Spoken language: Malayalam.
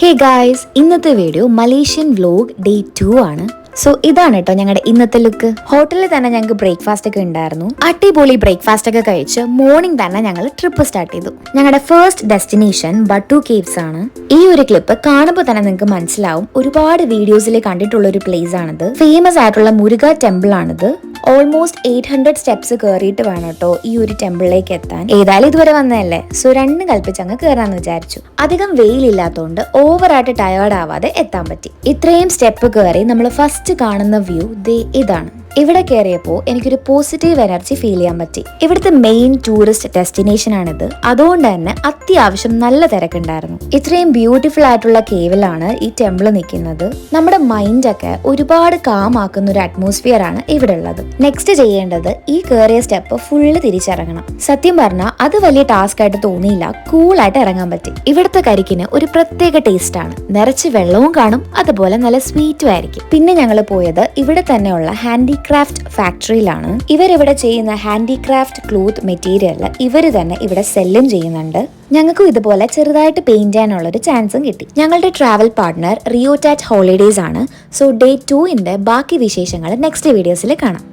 ഹേ ഗായ്സ്, ഇന്നത്തെ വീഡിയോ മലേഷ്യൻ വ്ലോഗ് ഡേ 2 ആണ്. സോ ഇതാണ് കേട്ടോ ഞങ്ങളുടെ ഇന്നത്തെ ലുക്ക്. ഹോട്ടലിൽ തന്നെ ഞങ്ങൾക്ക് ബ്രേക്ക്ഫാസ്റ്റ് ഒക്കെ ഉണ്ടായിരുന്നു. അടിപൊളി ബ്രേക്ക്ഫാസ്റ്റ് ഒക്കെ കഴിച്ച് മോർണിംഗ് തന്നെ ഞങ്ങൾ ട്രിപ്പ് സ്റ്റാർട്ട് ചെയ്തു. ഞങ്ങളുടെ ഫസ്റ്റ് ഡെസ്റ്റിനേഷൻ ബട്ടു കേവ്സ് ആണ്. ഈ ഒരു ക്ലിപ്പ് കാണുമ്പോൾ തന്നെ നിങ്ങൾക്ക് മനസ്സിലാവും, ഒരുപാട് വീഡിയോസിൽ കണ്ടിട്ടുള്ള ഒരു പ്ലേസ് ആണിത്. ഫേമസ് ആയിട്ടുള്ള മുരുക ടെമ്പിൾ ആണിത്. ഓൾമോസ്റ്റ് 800 സ്റ്റെപ്സ് കയറിയിട്ട് വേണം കേട്ടോ ഈ ഒരു ടെമ്പിളിലേക്ക് എത്താൻ. ഏതായാലും ഇതുവരെ വന്നതല്ലേ, സോ രണ്ടും കൽപ്പിച്ച് അങ്ങ് കയറാന്ന് വിചാരിച്ചു. അധികം വെയിലില്ലാത്തതുകൊണ്ട് ഓവറായിട്ട് ടയേർഡ് ആവാതെ എത്താൻ പറ്റി. ഇത്രയും സ്റ്റെപ്പ് കയറി നമ്മൾ ഫസ്റ്റ് കാണുന്ന വ്യൂ ഇതാണ്. ഇവിടെ കയറിയപ്പോൾ എനിക്കൊരു പോസിറ്റീവ് എനർജി ഫീൽ ചെയ്യാൻ പറ്റി. ഇവിടുത്തെ മെയിൻ ടൂറിസ്റ്റ് ഡെസ്റ്റിനേഷൻ ആണിത്. അതുകൊണ്ട് തന്നെ അത്യാവശ്യം നല്ല തിരക്കുണ്ടായിരുന്നു. ഇത്രയും ബ്യൂട്ടിഫുൾ ആയിട്ടുള്ള കേവിലാണ് ഈ ടെമ്പിൾ നിൽക്കുന്നത്. നമ്മുടെ മൈൻഡൊക്കെ ഒരുപാട് കാമാക്കുന്ന ഒരു അറ്റ്മോസ്ഫിയർ ആണ് ഇവിടെ ഉള്ളത്. നെക്സ്റ്റ് ചെയ്യേണ്ടത് ഈ കയറിയ സ്റ്റെപ്പ് ഫുള്ള് തിരിച്ചിറങ്ങണം. സത്യം പറഞ്ഞാൽ അത് വലിയ ടാസ്ക് ആയിട്ട് തോന്നിയില്ല. കൂളായിട്ട് ഇറങ്ങാൻ പറ്റി. ഇവിടുത്തെ കരിക്കിന് ഒരു പ്രത്യേക ടേസ്റ്റ് ആണ്. നിറച്ച് വെള്ളവും കാണും, അതുപോലെ നല്ല സ്വീറ്റും ആയിരിക്കും. പിന്നെ ഞങ്ങൾ പോയത് ഇവിടെ തന്നെയുള്ള ഹാൻഡിക്രാഫ്റ്റ് ഫാക്ടറിയിലാണ്. ഇവരിവിടെ ചെയ്യുന്ന ഹാൻഡിക്രാഫ്റ്റ് ക്ലോത്ത് മെറ്റീരിയൽ ഇവര് തന്നെ ഇവിടെ സെല്ലും ചെയ്യുന്നുണ്ട്. ഞങ്ങൾക്കും ഇതുപോലെ ചെറുതായിട്ട് പെയിന്റ് ചെയ്യാനുള്ള ഒരു ചാൻസും കിട്ടി. ഞങ്ങളുടെ ട്രാവൽ പാർട്ട്ണർ റിയോടാറ്റ് ഹോളിഡേയ്സ് ആണ്. സോ ഡേ 2 ബാക്കി വിശേഷങ്ങൾ നെക്സ്റ്റ് വീഡിയോസിൽ കാണാം.